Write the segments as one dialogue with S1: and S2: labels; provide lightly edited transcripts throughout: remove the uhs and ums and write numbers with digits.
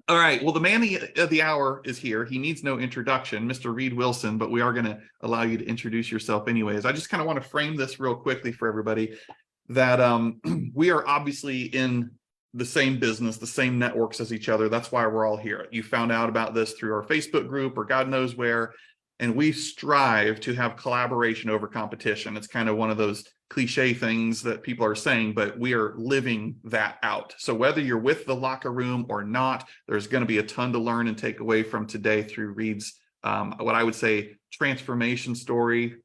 S1: All right. Well, the man of the hour is here. He needs no introduction, Mr. Reed Wilson, but we are going to allow you to introduce yourself anyways. I just kind of want to frame this real quickly for everybody that we are obviously in the same business, the same networks as each other. That's why we're all here. You found out about this through our Facebook group or God knows where. And we strive to have collaboration over competition. It's kind of one of those cliche things that people are saying, but we are living that out. So whether you're with the locker room or not, there's going to be a ton to learn and take away from today through Reed's, what I would say, transformation story,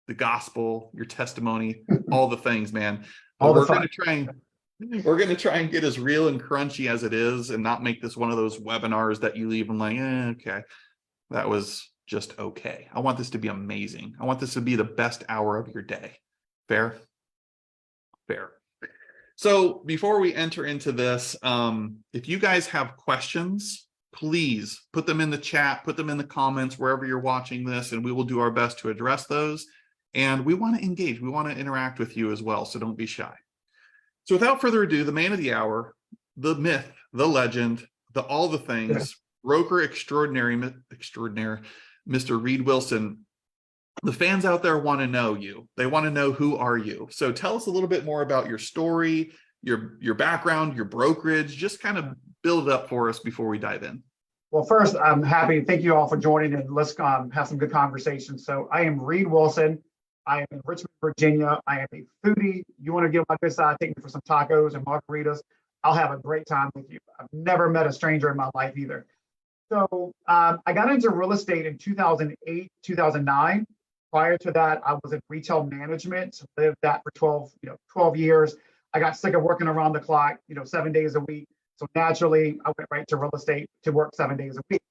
S1: the gospel, your testimony, all the things, man. But we're going to try and get as real and crunchy as it is and not make this one of those webinars that you leave and like, okay, that was just okay. I want this to be amazing. I want this to be the best hour of your day. Fair? Fair. So before we enter into this, if you guys have questions, please put them in the chat, put them in the comments, wherever you're watching this, and we will do our best to address those. And we want to engage. We want to interact with you as well, so don't be shy. So without further ado, the man of the hour, the myth, the legend, all the things, broker extraordinary, Mr. Reed Wilson. The fans out there want to know you. They want to know, who are you? So tell us a little bit more about your story, your background, your brokerage. Just kind of build it up for us before we dive in.
S2: Well, first, I'm happy. Thank you all for joining, and let's have some good conversation. So I am Reed Wilson. I am in Richmond, Virginia. I am a foodie. You want to get on my good side, take me for some tacos and margaritas. I'll have a great time with you. I've never met a stranger in my life either. So I got into real estate in 2008, 2009. Prior to that, I was in retail management, lived that for 12 years. I got sick of working around the clock, 7 days a week. So naturally, I went right to real estate to work 7 days a week.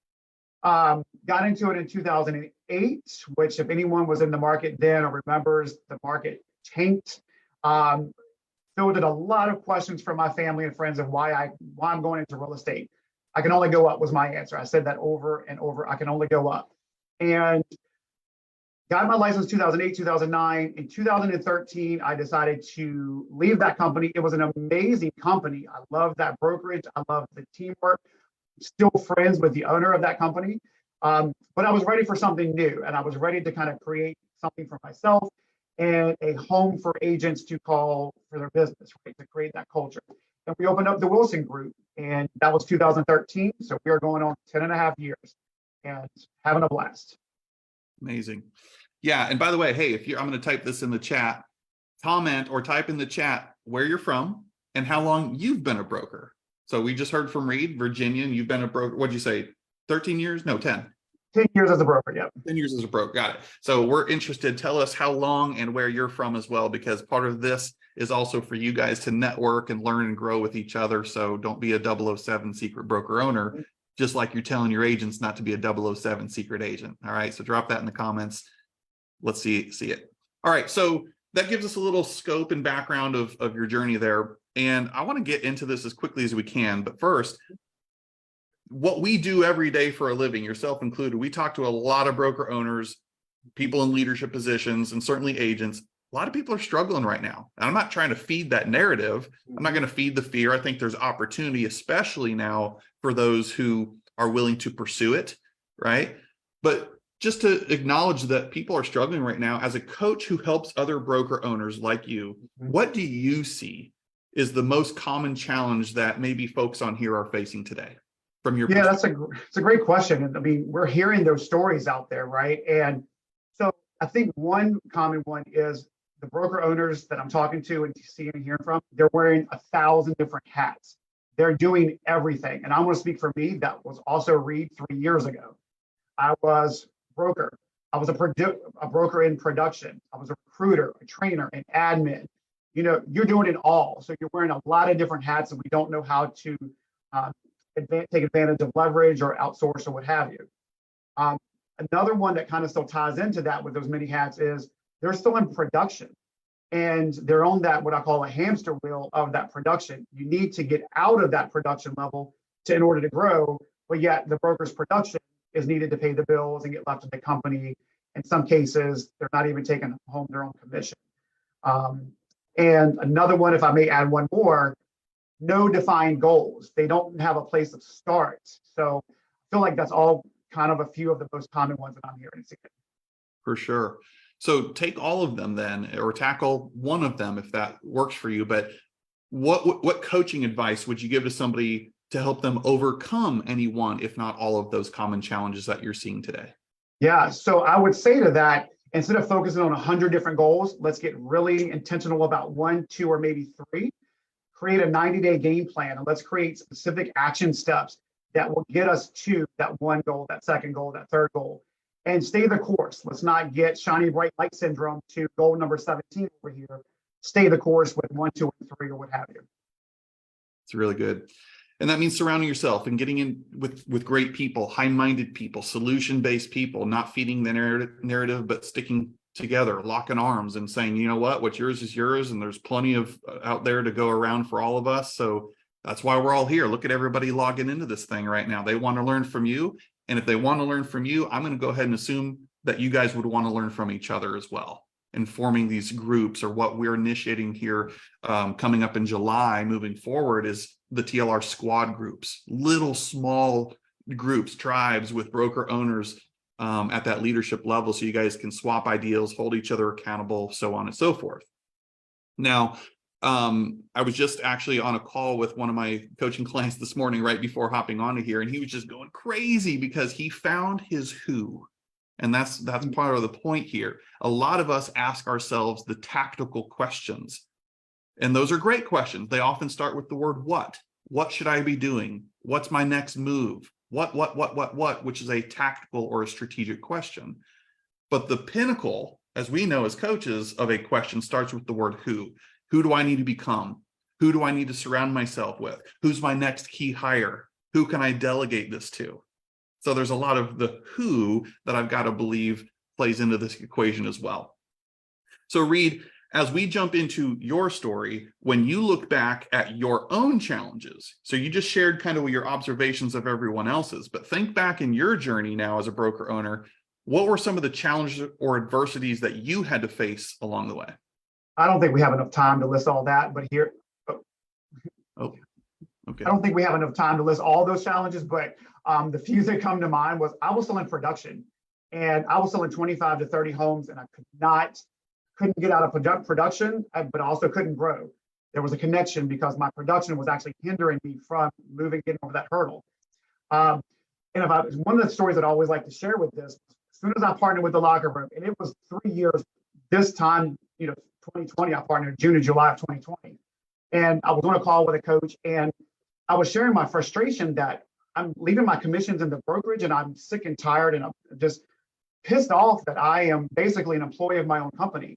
S2: Got into it in 2008, which if anyone was in the market then or remembers, the market tanked. Fielded a lot of questions from my family and friends of why I'm going into real estate. I can only go up was my answer. I said that over and over. I can only go up. And got my license 2008, 2009. In 2013, I decided to leave that company. It was an amazing company. I loved that brokerage. I loved the teamwork. Still friends with the owner of that company. But I was ready for something new. And I was ready to kind of create something for myself and a home for agents to call for their business, right? To create that culture. And we opened up the Wilson Group, and that was 2013. So we are going on 10 and a half years and having a blast.
S1: Amazing. Yeah. And by the way, hey, I'm going to type this in the chat, comment or type in the chat where you're from and how long you've been a broker. So we just heard from Reed, Virginia, and you've been a broker. What'd you say? 13 years? No, 10.
S2: 10 years as a broker, yeah.
S1: 10 years as a broker, got it. So we're interested. Tell us how long and where you're from as well, because part of this is also for you guys to network and learn and grow with each other. So don't be a 007 secret broker owner, just like you're telling your agents not to be a 007 secret agent. All right, so drop that in the comments. Let's see it. All right, so that gives us a little scope and background of your journey there. And I want to get into this as quickly as we can. But first, what we do every day for a living, yourself included, we talk to a lot of broker owners, people in leadership positions, and certainly agents. A lot of people are struggling right now. And I'm not trying to feed that narrative. I'm not going to feed the fear. I think there's opportunity, especially now for those who are willing to pursue it, right? But just to acknowledge that people are struggling right now. As a coach who helps other broker owners like you, what do you see is the most common challenge that maybe folks on here are facing today? From your
S2: perspective? It's a great question. And I mean, we're hearing those stories out there, right? And so I think one common one is the broker owners that I'm talking to and seeing and hearing from, they're wearing 1,000 different hats. They're doing everything. And I want to speak for me. That was also Reed 3 years ago. I was broker. I was a broker in production. I was a recruiter, a trainer, an admin. You're doing it all. So you're wearing a lot of different hats, and we don't know how to take advantage of leverage or outsource or what have you. Another one that kind of still ties into that with those many hats is they're still in production, and they're on that, what I call a hamster wheel of that production. You need to get out of that production level in order to grow, but yet the broker's production is needed to pay the bills and get left in the company. In some cases, they're not even taking home their own commission. And another one, if I may add one more, no defined goals. They don't have a place of start. So I feel like that's all kind of a few of the most common ones that I'm hearing.
S1: For sure. So take all of them then, or tackle one of them if that works for you. But what coaching advice would you give to somebody to help them overcome any one, if not all of those common challenges that you're seeing today?
S2: Yeah, so I would say to that, instead of focusing on 100 different goals, let's get really intentional about 1, 2, or maybe 3. Create a 90-day game plan, and let's create specific action steps that will get us to that one goal, that second goal, that third goal, and stay the course. Let's not get shiny bright light syndrome to goal number 17 over here. Stay the course with 1, 2, and 3, or what have you.
S1: It's really good. And that means surrounding yourself and getting in with great people, high-minded people, solution-based people, not feeding the narrative, but sticking together, locking arms and saying, you know what's yours is yours. And there's plenty of out there to go around for all of us. So that's why we're all here. Look at everybody logging into this thing right now. They want to learn from you. And if they want to learn from you, I'm going to go ahead and assume that you guys would want to learn from each other as well. And forming these groups, or what we're initiating here coming up in July moving forward, is the TLR squad groups, little small groups, tribes with broker owners at that leadership level, so you guys can swap ideals, hold each other accountable, so on and so forth. Now, I was just actually on a call with one of my coaching clients this morning right before hopping onto here, and he was just going crazy because he found his who. And that's part of the point here. A lot of us ask ourselves the tactical questions, and those are great questions. They often start with the word what. What should I be doing? What's my next move? What, which is a tactical or a strategic question. But the pinnacle, as we know as coaches, of a question starts with the word who. Who do I need to become? Who do I need to surround myself with? Who's my next key hire? Who can I delegate this to? So there's a lot of the who that I've got to believe plays into this equation as well. So Reed, as we jump into your story, when you look back at your own challenges, so you just shared kind of your observations of everyone else's, but think back in your journey now as a broker owner, what were some of the challenges or adversities that you had to face along the way?
S2: I don't think we have enough time to list all that, but here,
S1: Okay.
S2: I don't think we have enough time to list all those challenges, but the few that come to mind was I was still in production, and I was selling 25 to 30 homes, and I couldn't get out of production, but also couldn't grow. There was a connection because my production was actually hindering me from getting over that hurdle. And one of the stories that I always like to share with this, as soon as I partnered with the locker room, and it was 3 years this time, 2020, I partnered June and July of 2020. And I was on a call with a coach, and I was sharing my frustration that I'm leaving my commissions in the brokerage, and I'm sick and tired, and I'm just pissed off that I am basically an employee of my own company.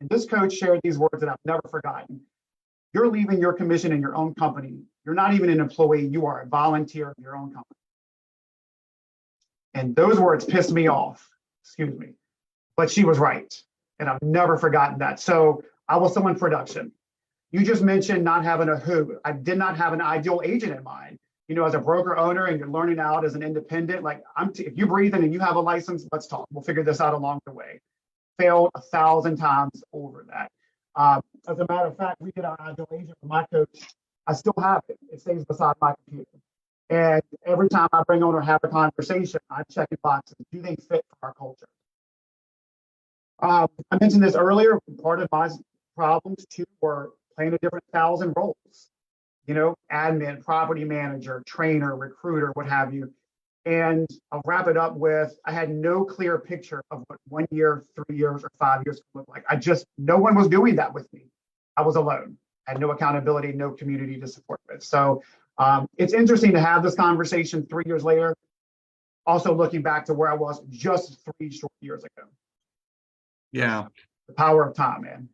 S2: And this coach shared these words that I've never forgotten. You're leaving your commission in your own company. You're not even an employee. You are a volunteer of your own company. And those words pissed me off, excuse me. But she was right. And I've never forgotten that. So I was still in production. You just mentioned not having a who. I did not have an ideal agent in mind. As a broker owner and you're learning out as an independent, like if you breathe in and you have a license, let's talk. We'll figure this out along the way. Failed 1,000 times over that. As a matter of fact, we did our ideal agent for my coach. I still have it. It stays beside my computer. And every time I bring on or have a conversation, I'm checking boxes. Do they fit for our culture? I mentioned this earlier. Part of my problems too were playing a different 1,000 roles. Admin, property manager, trainer, recruiter, what have you. And I'll wrap it up with, I had no clear picture of what 1 year, 3 years, or 5 years could look like. No one was doing that with me. I was alone. I had no accountability, no community to support with. So it's interesting to have this conversation 3 years later, also looking back to where I was just 3 short years ago.
S1: Yeah.
S2: The power of time, man.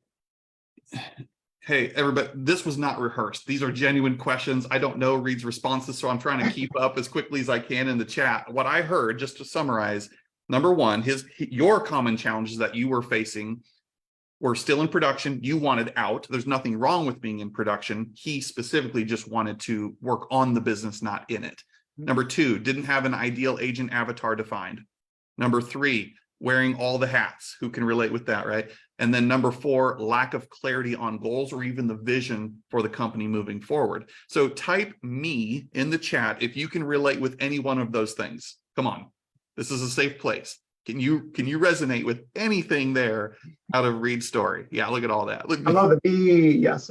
S1: Hey, everybody, this was not rehearsed. These are genuine questions. I don't know Reed's responses, so I'm trying to keep up as quickly as I can in the chat. What I heard, just to summarize, number one, your common challenges that you were facing were still in production. You wanted out. There's nothing wrong with being in production. He specifically just wanted to work on the business, not in it. Number two, didn't have an ideal agent avatar defined. Number three, wearing all the hats. Who can relate with that, right? And then number 4, lack of clarity on goals or even the vision for the company moving forward. So type me in the chat if you can relate with any one of those things. Come on, this is a safe place. Can you resonate with anything there out of Reed's story? Yeah, look at all that. Look,
S2: I love the me. Yes.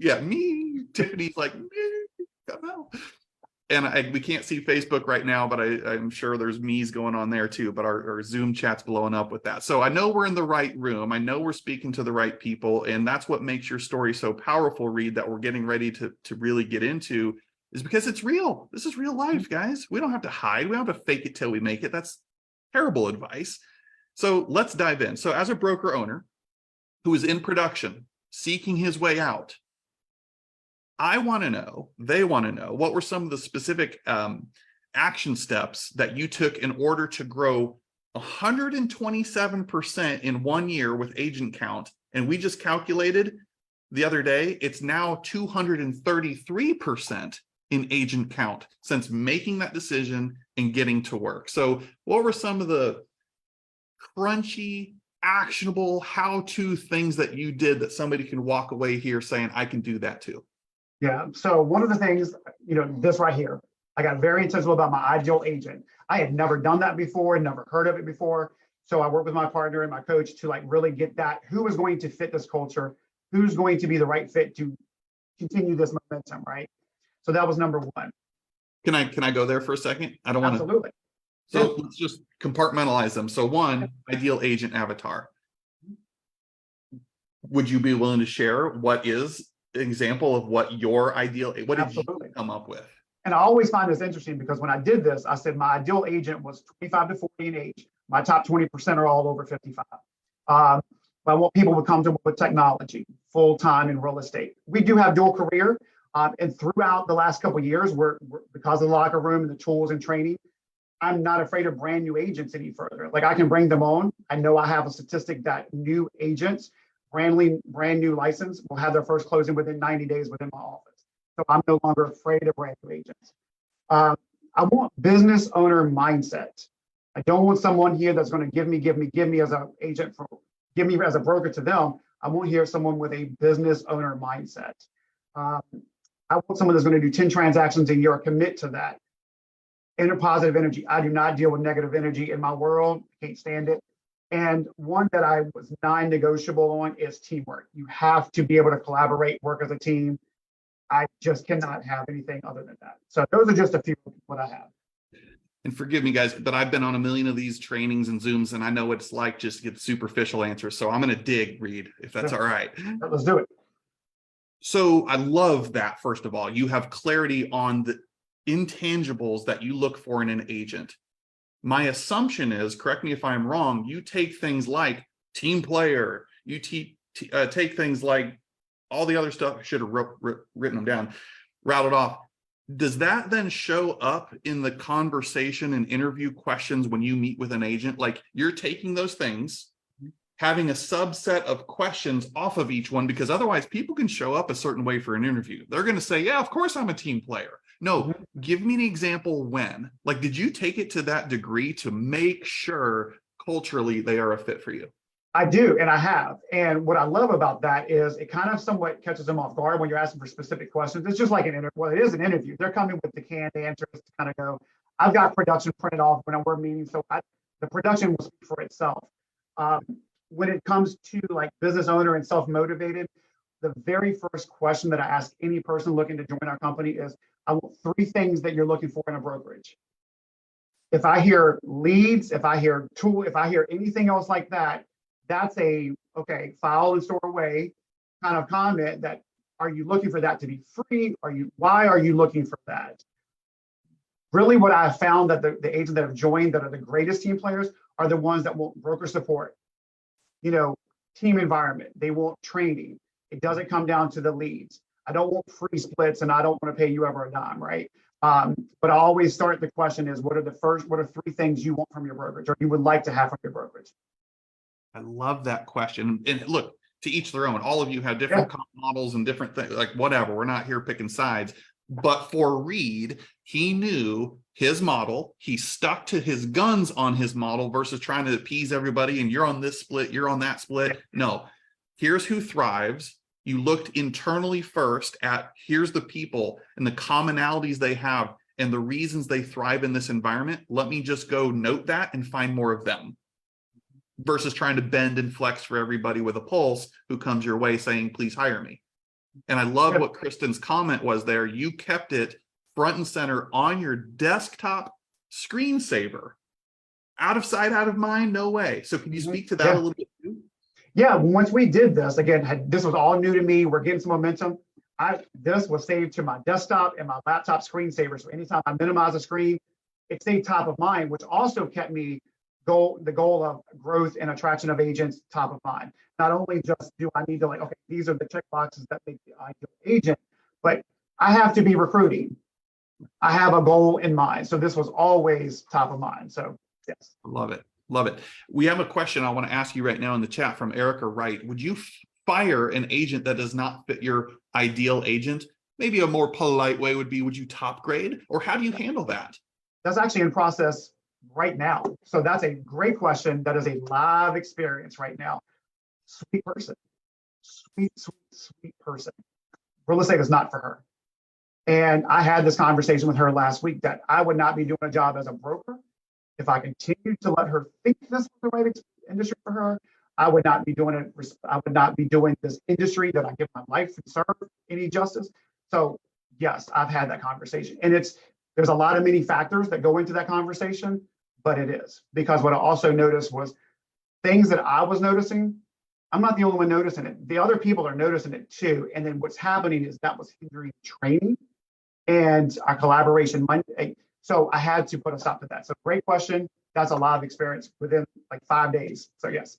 S1: yeah, me. Tiffany's like, me. Come out. And we can't see Facebook right now, but I'm sure there's me's going on there too, but our Zoom chat's blowing up with that. So I know we're in the right room. I know we're speaking to the right people. And that's what makes your story so powerful, Reed, that we're getting ready to really get into, is because it's real. This is real life, guys. We don't have to hide. We don't have to fake it till we make it. That's terrible advice. So let's dive in. So as a broker owner who is in production, seeking his way out, I want to know, they want to know, what were some of the specific action steps that you took in order to grow 127% in 1 year with agent count? And we just calculated the other day, it's now 233% in agent count since making that decision and getting to work. So what were some of the crunchy, actionable, how-to things that you did that somebody can walk away here saying, I can do that too?
S2: Yeah. So one of the things, this right here, I got very intentional about my ideal agent. I had never done that before, never heard of it before. So I worked with my partner and my coach to like really get that, who is going to fit this culture, who's going to be the right fit to continue this momentum, right? So that was number 1.
S1: Can I go there for a second? I don't want to.
S2: Absolutely.
S1: So let's just compartmentalize them. So 1, ideal agent avatar. Would you be willing to share what is an example of what your ideal, what did you come up with?
S2: And I always find this interesting because when I did this, I said my ideal agent was 25 to 40 in age. My top 20% are all over 55. But I want people to come to with technology, full-time in real estate. We do have dual career. And throughout the last couple of years, we're because of the locker room and the tools and training, I'm not afraid of brand new agents any further. Like I can bring them on. I know I have a statistic that new agents, brand new license, will have their first closing within 90 days within my office. So I'm no longer afraid of brand new agents. I want business owner mindset. I don't want someone here that's going to give me as an agent, give me as a broker to them. I want here someone with a business owner mindset. I want someone that's going to do 10 transactions a year, commit to that. Inner positive energy. I do not deal with negative energy in my world. Can't stand it. And one that I was non-negotiable on is teamwork. You have to be able to collaborate, work as a team. I just cannot have anything other than that. So those are just a few of what I have.
S1: And forgive me, guys, but I've been on a million of these trainings and Zooms, and I know what it's like just to get superficial answers. So I'm going to dig, Reed, if that's all right.
S2: Let's do it.
S1: So I love that, first of all. You have clarity on the intangibles that you look for in an agent. My assumption is, correct me if I'm wrong, you take things like team player, you take things like all the other stuff. I should have written them down, routed off. Does that then show up in the conversation and interview questions when you meet with an agent? Like you're taking those things, having a subset of questions off of each one, because otherwise people can show up a certain way for an interview. They're going to say, yeah, of course I'm a team player. No, give me an example when. Like, did you take it to that degree to make sure culturally they are a fit for you?
S2: I do, and I have. And what I love about that is it kind of somewhat catches them off guard when you're asking for specific questions. It's just like an interview. Well, it is an interview. They're coming with the canned answers to kind of go, I've got production printed off when we're meeting. So the production will speak for itself. When it comes to like business owner and self-motivated, the very first question that I ask any person looking to join our company is, I want 3 things that you're looking for in a brokerage. If I hear leads, if I hear tool, if I hear anything else like that, that's a, okay, file and store away kind of comment that, are you looking for that to be free? Why are you looking for that? Really what I have found that the agents that have joined that are the greatest team players are the ones that want broker support, team environment. They want training. It doesn't come down to the leads. I don't want free splits and I don't want to pay you ever a dime, right? But I always start the question is, what are 3 things you want from your brokerage or you would like to have from your brokerage?
S1: I love that question. And look, to each their own. All of you have different comp models and different things, like whatever. We're not here picking sides. But for Reed, He knew his model. He stuck to his guns on his model versus trying to appease everybody. And you're on this split, you're on that split. No, here's who thrives. You looked internally first at here's the people and the commonalities they have and the reasons they thrive in this environment. Let me just go note that and find more of them versus trying to bend and flex for everybody with a pulse who comes your way saying, please hire me. And I love what Kristen's comment was there. You kept it front and center on your desktop screensaver. Out of sight, out of mind, no way. So can you speak to that a little bit too?
S2: Yeah, once we did this, again, this was all new to me. We're getting some momentum. This was saved to my desktop and my laptop screensaver. So anytime I minimize a screen, it stayed top of mind, which also kept me the goal of growth and attraction of agents top of mind. Not only just do I need to okay, these are the check boxes that make the ideal agent, but I have to be recruiting. I have a goal in mind. So this was always top of mind. So yes.
S1: Love it. Love it. We have a question I want to ask you right now in the chat from Erica Wright. Would you fire an agent that does not fit your ideal agent? Maybe a more polite way would be, would you top grade? Or how do you handle that?
S2: That's actually in process right now. So that's a great question. That is a live experience right now. Sweet person. Sweet person. Real estate is not for her. And I had this conversation with her last week that I would not be doing a job as a broker if I continued to let her think this was the right industry for her. I would not be doing it. I would not be doing this industry that I give my life and serve any justice. So yes, I've had that conversation, and there's a lot of many factors that go into that conversation, but it is because what I also noticed was things that I was noticing. I'm not the only one noticing it. The other people are noticing it too. And then what's happening is that was hindering training and our collaboration Monday. So I had to put a stop to that. So great question. That's a lot of experience within like 5 days. So yes.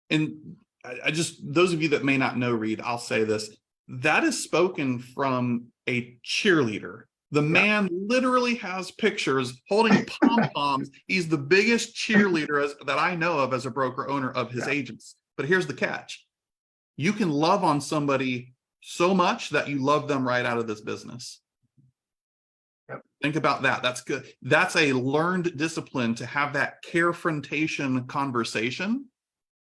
S1: And I just, those of you that may not know Reed, I'll say this, that is spoken from a cheerleader. The man literally has pictures holding pom-poms. He's the biggest cheerleader that I know of as a broker owner of his agents. But here's the catch. You can love on somebody so much that you love them right out of this business. Think about that. That's good. That's a learned discipline to have that carefrontation conversation,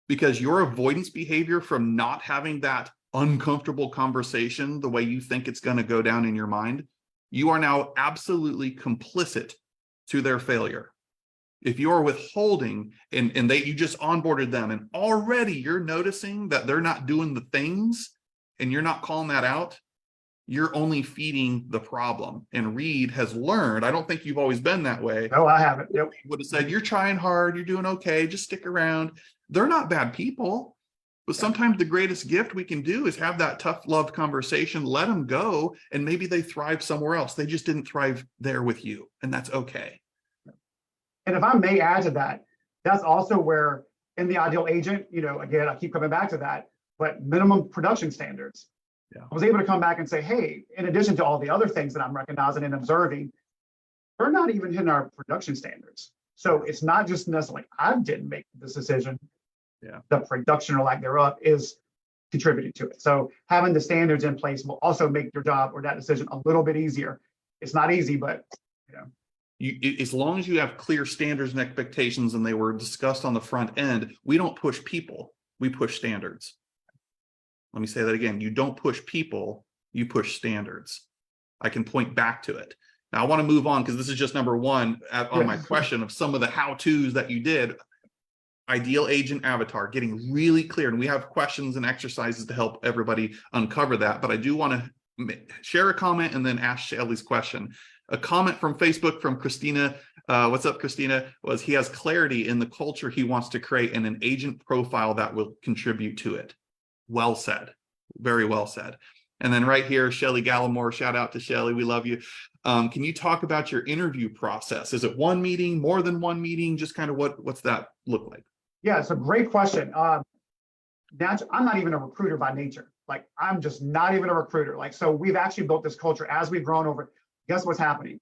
S1: because your avoidance behavior from not having that uncomfortable conversation the way you think it's going to go down in your mind, you are now absolutely complicit to their failure. If you're withholding and you just onboarded them and already you're noticing that they're not doing the things and you're not calling that out, you're only feeding the problem. And Reed has learned, I don't think you've always been that way.
S2: No, I haven't. Yep.
S1: He would have said, you're trying hard, you're doing okay, just stick around. They're not bad people. But sometimes the greatest gift we can do is have that tough love conversation, let them go, and maybe they thrive somewhere else. They just didn't thrive there with you, and that's okay.
S2: And if I may add to that, that's also where in the ideal agent, again, I keep coming back to that, but minimum production standards. I was able to come back and say, hey, in addition to all the other things that I'm recognizing and observing, we're not even hitting our production standards. So it's not just necessarily I didn't make this decision. The production or lack thereof is contributing to it. So having the standards in place will also make your job or that decision a little bit easier. It's not easy, but
S1: as long as you have clear standards and expectations and they were discussed on the front end, we don't push people, we push standards. Let me say that again. You don't push people, you push standards. I can point back to it. Now I want to move on because this is just number one on my question of some of the how-tos that you did. Ideal agent avatar, getting really clear. And we have questions and exercises to help everybody uncover that. But I do want to share a comment and then ask Shelly's question. A comment from Facebook from Christina. What's up, Christina? Was he has clarity in the culture he wants to create and an agent profile that will contribute to it. Well said. Very well said. And then right here, Shelly Gallimore, shout out to Shelly. We love you. Can you talk about your interview process? Is it one meeting, more than one meeting? Just kind of what's that look like?
S2: Yeah, it's a great question. I'm not even a recruiter by nature. Like, I'm just not even a recruiter. Like, so we've actually built this culture as we've grown over. Guess what's happening?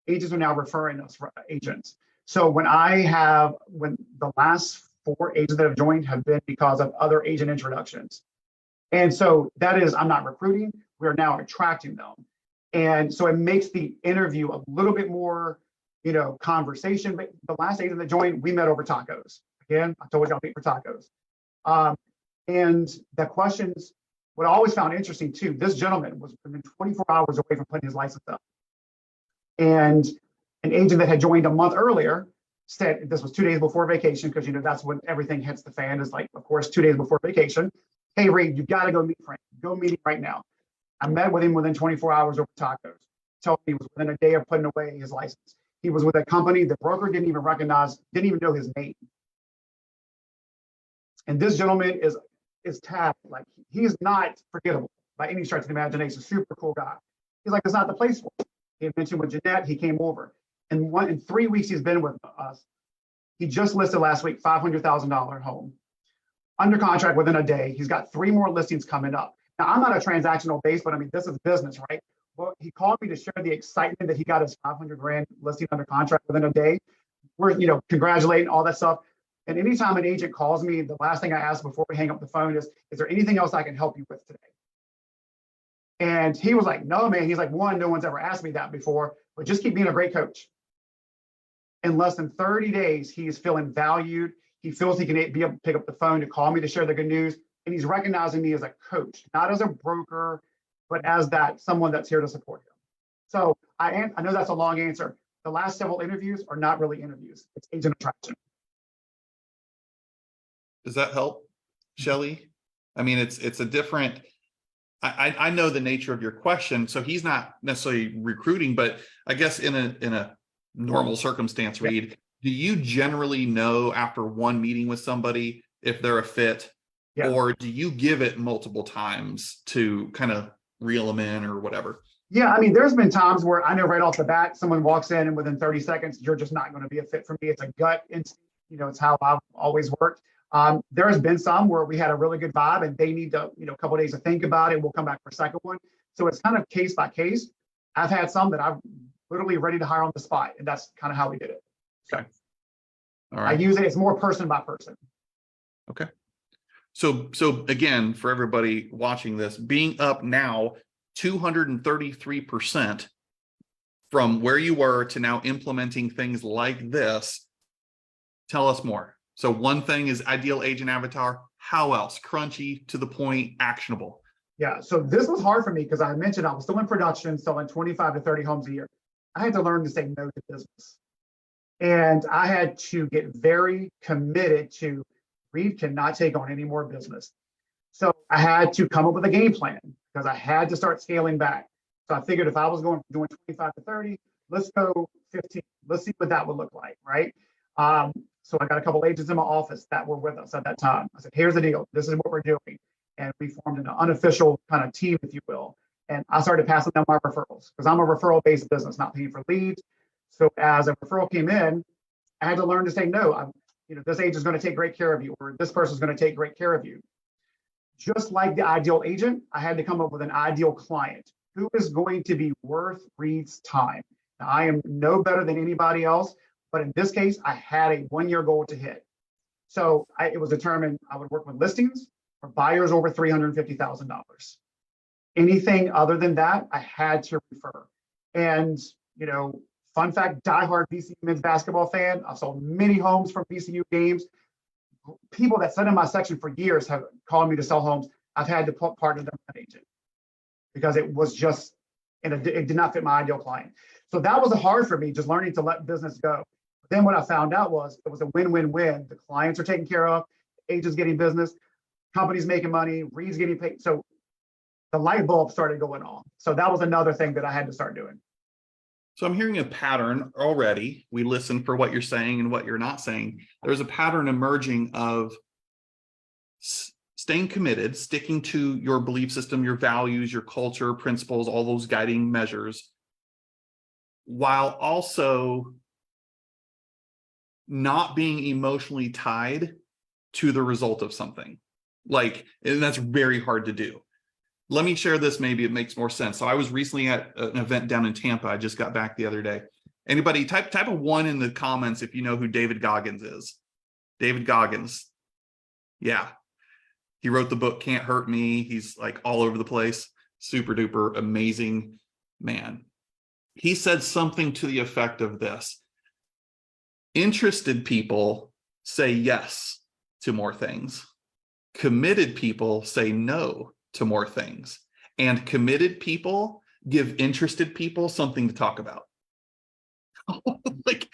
S2: Agents are now referring us for agents. So when the last 4 agents that have joined have been because of other agent introductions. And so that is, I'm not recruiting, we're now attracting them. And so it makes the interview a little bit more, conversation. But the last agent that joined, we met over tacos. Again, I told you I'll meet for tacos. And the questions, what I always found interesting too, this gentleman was within 24 hours away from putting his license up. And an agent that had joined a month earlier said, this was 2 days before vacation, because that's when everything hits the fan, is like, of course, 2 days before vacation. Hey, Reed, you got to go meet Frank. Go meet him right now. I met with him within 24 hours over tacos. Told me he was within a day of putting away his license. He was with a company the broker didn't even recognize, didn't even know his name. And this gentleman is tapped, like, he's not forgettable by any stretch of the imagination. Super cool guy. He's like, it's not the place for him. He had mentioned with Jeanette, he came over. And in 3 weeks he's been with us. He just listed last week $500,000 home. Under contract within a day. He's got 3 more listings coming up. Now, I'm not a transactional base, but I mean, this is business, right? Well, he called me to share the excitement that he got his 500 grand listing under contract within a day. We're, congratulating, all that stuff. And anytime an agent calls me, the last thing I ask before we hang up the phone is there anything else I can help you with today? And he was like, no, man. He's like, one, no one's ever asked me that before, but just keep being a great coach. In less than 30 days, he is feeling valued. He feels he can be able to pick up the phone to call me to share the good news. And he's recognizing me as a coach, not as a broker, but as someone that's here to support him. So I know that's a long answer. The last several interviews are not really interviews. It's agent attraction.
S1: Does that help, Shelly? I mean, it's a different, I know the nature of your question. So he's not necessarily recruiting, but I guess in a normal circumstance, Reed, do you generally know after one meeting with somebody if they're a fit? Yeah. Or do you give it multiple times to kind of reel them in or whatever?
S2: Yeah, I mean, there's been times where I know right off the bat, someone walks in and within 30 seconds, you're just not going to be a fit for me. It's a gut instinct. It's how I've always worked. There has been some where we had a really good vibe and they need to, a couple of days to think about it. We'll come back for a second one. So it's kind of case by case. I've had some that I'm literally ready to hire on the spot, and that's kind of how we did it.
S1: Okay. All right.
S2: I use it's more person by person.
S1: Okay. So again, for everybody watching this, being up now 233% from where you were to now implementing things like this. Tell us more. So one thing is ideal agent avatar. How else? Crunchy, to the point, actionable.
S2: Yeah. So this was hard for me because I mentioned I was still in production, selling 25 to 30 homes a year. I had to learn to say no to business. And I had to get very committed to Reed cannot take on any more business. So I had to come up with a game plan because I had to start scaling back. So I figured if I was doing 25 to 30, let's go 15. Let's see what that would look like, right? So I got a couple agents in my office that were with us at that time. I said, here's the deal. This is what we're doing. And we formed an unofficial kind of team, if you will. And I started passing them my referrals because I'm a referral-based business, not paying for leads. So as a referral came in, I had to learn to say no. This agent is going to take great care of you, or this person is going to take great care of you. Just like the ideal agent, I had to come up with an ideal client who is going to be worth Reed's time. Now, I am no better than anybody else, but in this case, I had a 1-year goal to hit. So it was determined I would work with listings for buyers over $350,000. Anything other than that, I had to refer. And, fun fact, diehard VCU men's basketball fan. I've sold many homes from VCU games. People that sit in my section for years have called me to sell homes. I've had to partner them with an agent because it was just, it did not fit my ideal client. So that was hard for me, just learning to let business go. But then what I found out was it was a win-win-win. The clients are taken care of, the agents getting business, companies making money, Reed's getting paid. So the light bulb started going on. So that was another thing that I had to start doing.
S1: So I'm hearing a pattern already. We listen for what you're saying and what you're not saying. There's a pattern emerging of staying committed, sticking to your belief system, your values, your culture, principles, all those guiding measures, while also not being emotionally tied to the result of something. And that's very hard to do. Let me share this. Maybe it makes more sense. So I was recently at an event down in Tampa. I just got back the other day. Anybody type a 1 in the comments if you know who David Goggins is. David Goggins. Yeah. He wrote the book Can't Hurt Me. He's like all over the place. Super duper amazing man. He said something to the effect of this: interested people say yes to more things. Committed people say no to more things. And committed people give interested people something to talk about. Like,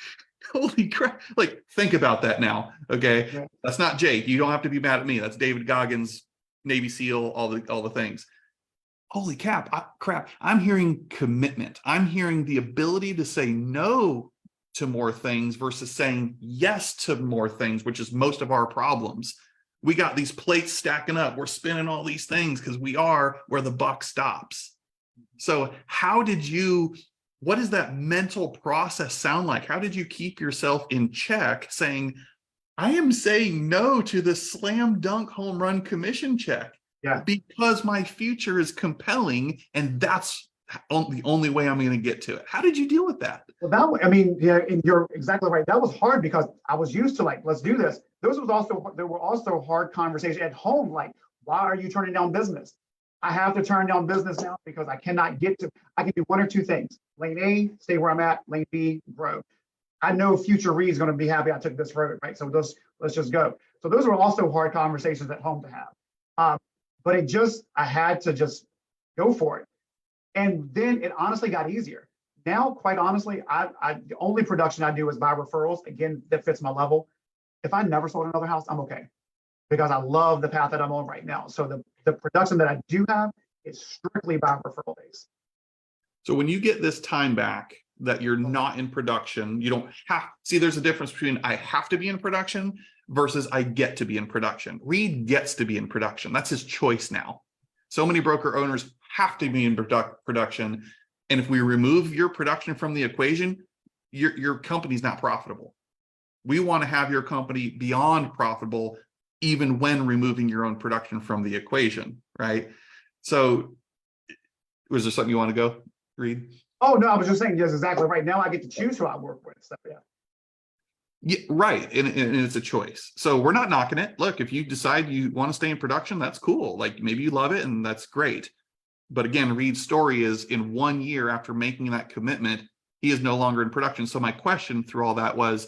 S1: holy crap. Like, think about that now. Okay.
S2: Yeah.
S1: That's not Jake. You don't have to be mad at me. That's David Goggins, Navy SEAL, all the things. Holy crap. I'm hearing commitment. I'm hearing the ability to say no to more things versus saying yes to more things, which is most of our problems. We got these plates stacking up. We're spinning all these things because we are where the buck stops. So what does that mental process sound like? How did you keep yourself in check saying, I am saying no to the slam dunk home run commission check because my future is compelling and that's the only way I'm going to get to it? How did you deal with that?
S2: Well, and you're exactly right. That was hard because I was used to, like, let's do this. There were also hard conversations at home, like, why are you turning down business? I have to turn down business now because I can do one or two things. Lane A, stay where I'm at. Lane B, grow. I know future Reed is going to be happy I took this road, right? So let's just go. So those were also hard conversations at home to have. But I had to just go for it. And then it honestly got easier. Now, quite honestly, the only production I do is by referrals. Again, that fits my level. If I never sold another house, I'm okay, because I love the path that I'm on right now. So the production that I do have is strictly by referral base.
S1: So when you get this time back that you're not in production, you don't there's a difference between I have to be in production versus I get to be in production. Reed gets to be in production. That's his choice now. So many broker owners have to be in production. And if we remove your production from the equation, your company's not profitable. We want to have your company beyond profitable, even when removing your own production from the equation, right? So was there something you want to go, Reed?
S2: Oh, no, I was just saying, yes, exactly right. Now I get to choose who I work with. So, yeah.
S1: Yeah, right. And it's a choice. So we're not knocking it. Look, if you decide you want to stay in production, that's cool. Like, maybe you love it and that's great. But again, Reed's story is, in 1 year after making that commitment, he is no longer in production. So my question through all that was,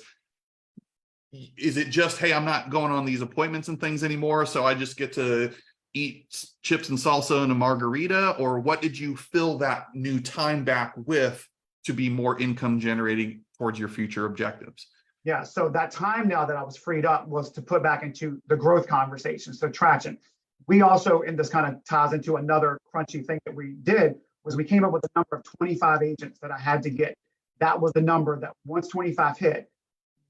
S1: is it just, hey, I'm not going on these appointments and things anymore, so I just get to eat chips and salsa and a margarita? Or what did you fill that new time back with to be more income generating towards your future objectives?
S2: Yeah, so that time now that I was freed up was to put back into the growth conversation. So traction. We also, and this kind of ties into another crunchy thing that we did, was we came up with a number of 25 agents that I had to get. That was the number that once 25 hit,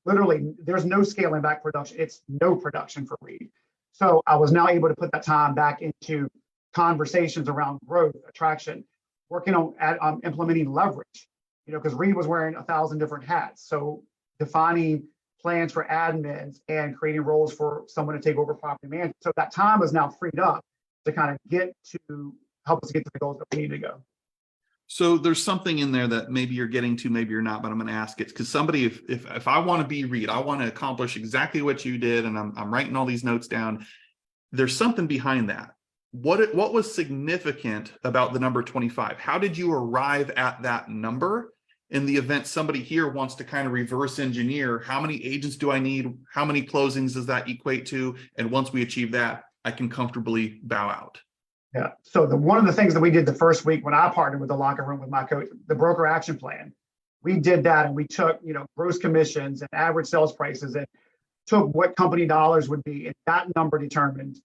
S2: literally there's no scaling back production. It's no production for Reed. So I was now able to put that time back into conversations around growth, attraction, working on implementing leverage, because Reed was wearing 1,000 different hats. So defining plans for admins and creating roles for someone to take over property management. So that time is now freed up to kind of help us get to the goals that we need to go.
S1: So there's something in there that maybe you're getting to, maybe you're not, but I'm going to ask it because somebody, if I want to be Reed, I want to accomplish exactly what you did, and I'm writing all these notes down. There's something behind that. What was significant about the number 25? How did you arrive at that number? In the event somebody here wants to kind of reverse engineer, how many agents do I need? How many closings does that equate to? And once we achieve that, I can comfortably bow out.
S2: Yeah. So one of the things that we did the first week when I partnered with the locker room with my coach, the broker action plan, we did that, and we took, gross commissions and average sales prices and took what company dollars would be. And that number determined,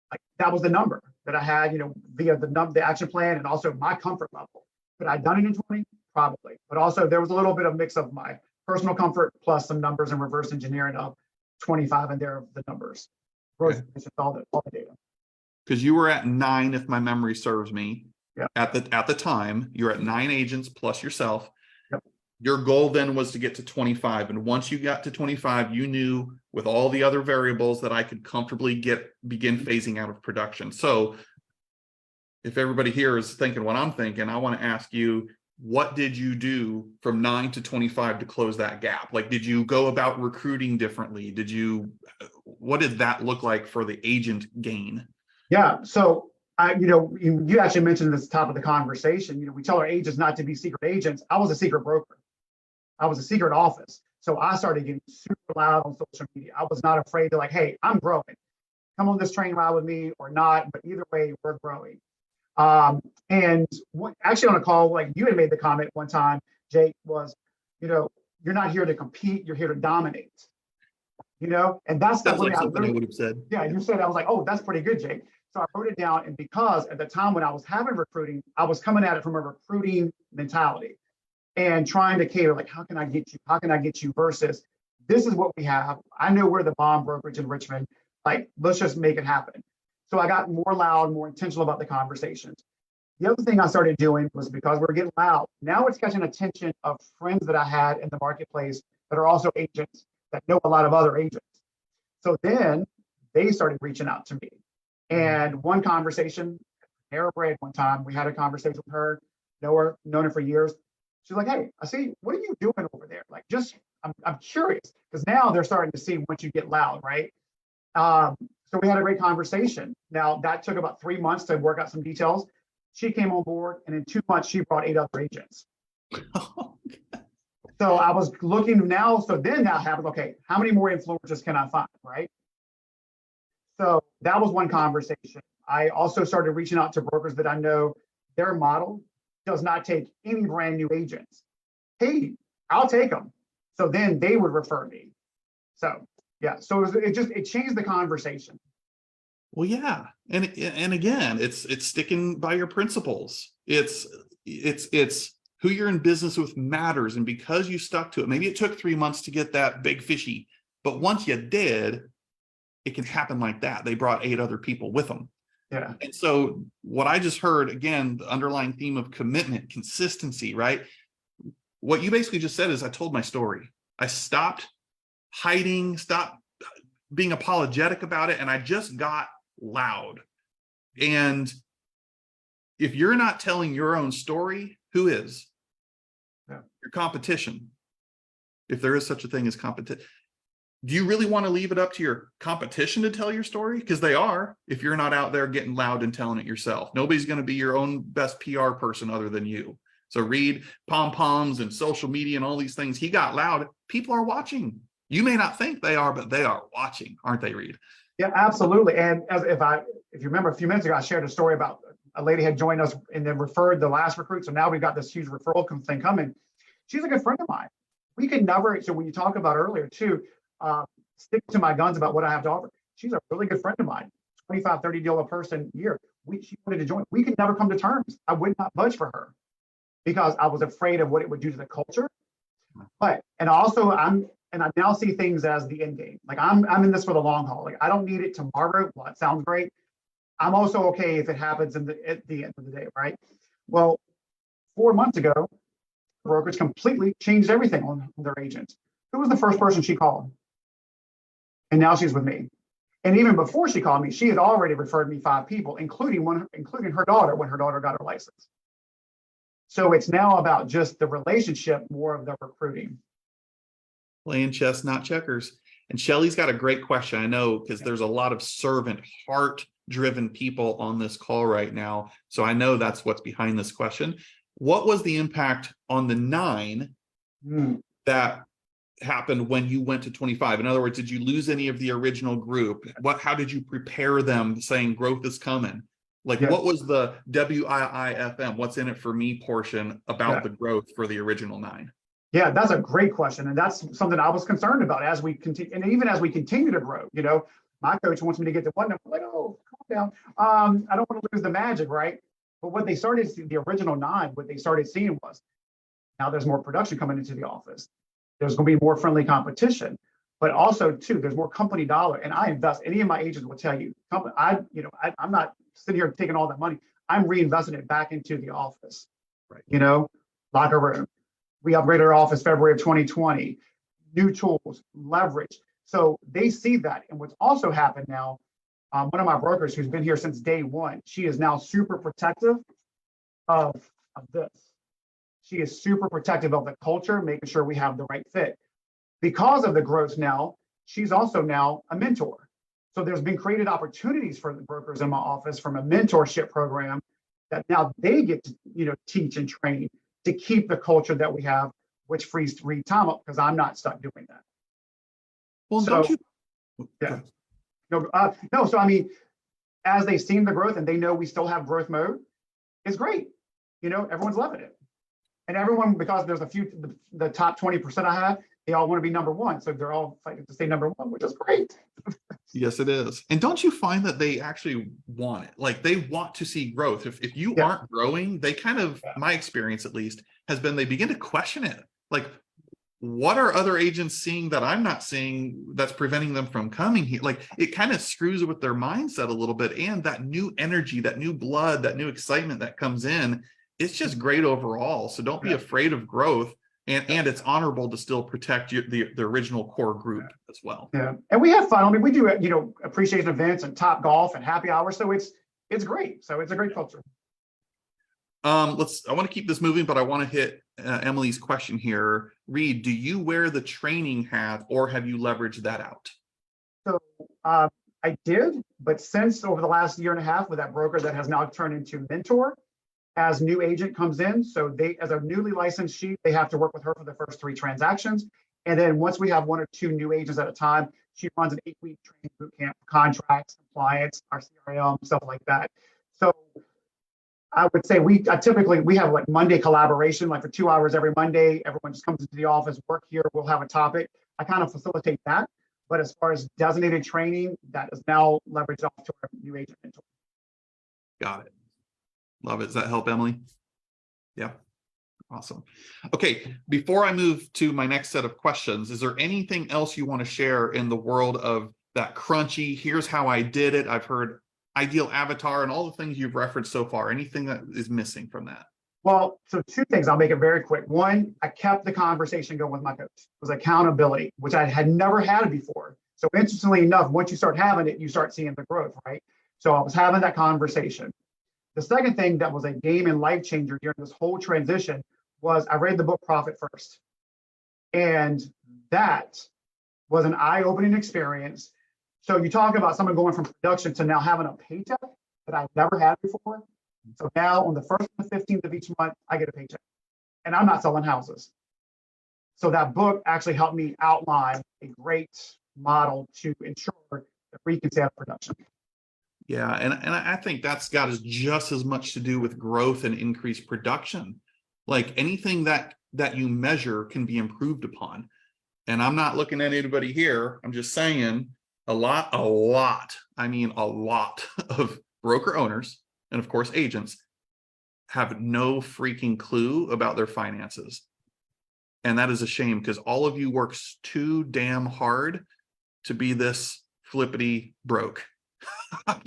S2: like, that was the number that I had, via the action plan, and also my comfort level. Could I have done it in 20? Probably. But also there was a little bit of mix of my personal comfort plus some numbers and reverse engineering of 25 in there of the numbers. Gross commissions, all the data.
S1: Because you were at 9, if my memory serves me.
S2: Yep.
S1: At the time, you're at 9 agents plus yourself.
S2: Yep.
S1: Your goal then was to get to 25. And once you got to 25, you knew with all the other variables that I could comfortably begin phasing out of production. So if everybody here is thinking what I'm thinking, I want to ask you, what did you do from 9 to 25 to close that gap? Like, did you go about recruiting differently? What did that look like for the agent gain?
S2: Yeah. So You actually mentioned this top of the conversation. We tell our agents not to be secret agents. I was a secret broker. I was a secret office. So I started getting super loud on social media. I was not afraid to hey, I'm growing. Come on this train ride with me or not, but either way, we're growing. Actually on a call, like you had made the comment one time, Jake, was, you're not here to compete, you're here to dominate. And that's
S1: Sounds like something I would have said.
S2: Yeah, you said, I was like, oh, that's pretty good, Jake. So I wrote it down. And because at the time when I was having recruiting, I was coming at it from a recruiting mentality and trying to cater, how can I get you? How can I get you? Versus this is what we have. I know we're the bomb brokerage in Richmond. Let's just make it happen. So I got more loud, more intentional about the conversations. The other thing I started doing was, because we're getting loud, now it's catching attention of friends that I had in the marketplace that are also agents that know a lot of other agents. So then they started reaching out to me. And one conversation, Panera Bread, one time, we had a conversation with her, known her for years. She's like, hey, I see, what are you doing over there? I'm curious, because now they're starting to see once you get loud, right? So we had a great conversation. Now that took about 3 months to work out some details. She came on board, and in 2 months, she brought 8 other agents. So I was looking now. So then that happened. Okay, how many more influencers can I find, right? So that was one conversation. I also started reaching out to brokers that I know their model does not take any brand new agents. Hey, I'll take them. So then they would refer me. So yeah, so it changed the conversation.
S1: Well, yeah, and again, it's sticking by your principles. It's who you're in business with matters, and because you stuck to it, maybe it took 3 months to get that big fishy, but once you did, it can happen like that. They brought 8 other people with them.
S2: Yeah.
S1: And so what I just heard, again, the underlying theme of commitment, consistency, right? What you basically just said is, I told my story. I stopped hiding, stopped being apologetic about it, and I just got loud. And if you're not telling your own story, who is?
S2: Yeah.
S1: Your competition. If there is such a thing as competition. Do you really want to leave it up to your competition to tell your story? Because they are, if you're not out there getting loud and telling it yourself. Nobody's going to be your own best PR person other than you. So Reed, pom-poms and social media and all these things, he got loud. People are watching. You may not think they are, but they are watching, aren't they, Reed?
S2: Yeah, absolutely. And if you remember a few minutes ago, I shared a story about a lady had joined us and then referred the last recruit. So now we've got this huge referral thing coming. She's a good friend of mine. We could never, so when you talk about earlier too, stick to my guns about what I have to offer. She's a really good friend of mine, 25, 30 deal a person a year. She wanted to join. We could never come to terms. I would not budge for her because I was afraid of what it would do to the culture. And I now see things as the end game. I'm in this for the long haul. I don't need it tomorrow. Well, it sounds great. I'm also okay if it happens at the end of the day, right? Well, 4 months ago, Brokerage completely changed everything on their agents. Who was the first person she called? And now she's with me. And even before she called me, she had already referred me 5 people, including her daughter when her daughter got her license. So it's now about just the relationship, more of the recruiting.
S1: Playing chess, not checkers. And Shelly's got a great question. I know, because there's a lot of servant, heart-driven people on this call right now. So I know that's what's behind this question. What was the impact on the 9 that happened when you went to 25? In other words, did you lose any of the original group? How did you prepare them, saying growth is coming? What was the WIIFM, what's in it for me portion about the growth for the original 9?
S2: Yeah, that's a great question. And that's something I was concerned about as we continue. And even as we continue to grow, my coach wants me to get to 1 number. I'm like, oh, calm down. I don't want to lose the magic, right? But what they started to see, the original 9, what they started seeing was, now there's more production coming into the office. There's going to be more friendly competition, but also too, there's more company dollar. And I invest. Any of my agents will tell you, I'm not sitting here taking all that money. I'm reinvesting it back into the office. Right. Locker room. We upgraded our office February of 2020. New tools, leverage. So they see that. And what's also happened now, one of my brokers who's been here since day 1, she is now super protective of this. She is super protective of the culture, making sure we have the right fit. Because of the growth now, she's also now a mentor. So there's been created opportunities for the brokers in my office from a mentorship program that now they get to, teach and train to keep the culture that we have, which frees Reed time up because I'm not stuck doing that.
S1: Well,
S2: So,
S1: don't you?
S2: Yeah. No, so I mean, as they've seen the growth and they know we still have growth mode, it's great. Everyone's loving it. And everyone, because there's a few, the top 20% I have, they all want to be number one. So they're all fighting to stay number one, which is great.
S1: Yes, it is. And don't you find that they actually want it? Like they want to see growth. If you aren't growing, they kind of, my experience at least, has been they begin to question it. Like, what are other agents seeing that I'm not seeing that's preventing them from coming here? Like it kind of screws with their mindset a little bit. And that new energy, that new blood, that new excitement that comes in, it's just great overall. So don't be afraid of growth. And it's honorable to still protect the original core group as well.
S2: Yeah, and we have fun. I mean, we do appreciation events and Top Golf and happy hour. So it's great. So it's a great culture.
S1: I want to keep this moving, but I want to hit Emily's question here. Reed, do you wear the training hat or have you leveraged that out?
S2: So I did, but since over the last year and a half with that broker that has now turned into mentor, as new agent comes in, so they, as a newly licensed sheep, they have to work with her for the first 3 transactions. And then once we have 1 or 2 new agents at a time, she runs an 8-week training boot camp, contracts, compliance, our CRM, stuff like that. So I would say we have like Monday collaboration, like for 2 hours every Monday. Everyone just comes into the office, work here, we'll have a topic. I kind of facilitate that. But as far as designated training, that is now leveraged off to our new agent mentor.
S1: Got it. Love it. Does that help, Emily? Yeah. Awesome. Okay. Before I move to my next set of questions, is there anything else you want to share in the world of that crunchy, here's how I did it? I've heard ideal avatar and all the things you've referenced so far. Anything that is missing from that?
S2: Well, so 2 things. I'll make it very quick. One, I kept the conversation going with my coach. It was accountability, which I had never had before. So interestingly enough, once you start having it, you start seeing the growth, right? So I was having that conversation. The second thing that was a game and life changer during this whole transition was I read the book Profit First. And that was an eye-opening experience. So you talk about someone going from production to now having a paycheck that I've never had before. So now on the 1st and the 15th of each month, I get a paycheck. And I'm not selling houses. So that book actually helped me outline a great model to ensure that we can stay out of production.
S1: Yeah, and I think that's got just as much to do with growth and increased production. Like anything that you measure can be improved upon. And I'm not looking at anybody here. I'm just saying a lot of broker owners and of course agents have no freaking clue about their finances. And that is a shame because all of you work too damn hard to be this flippity broke. I'm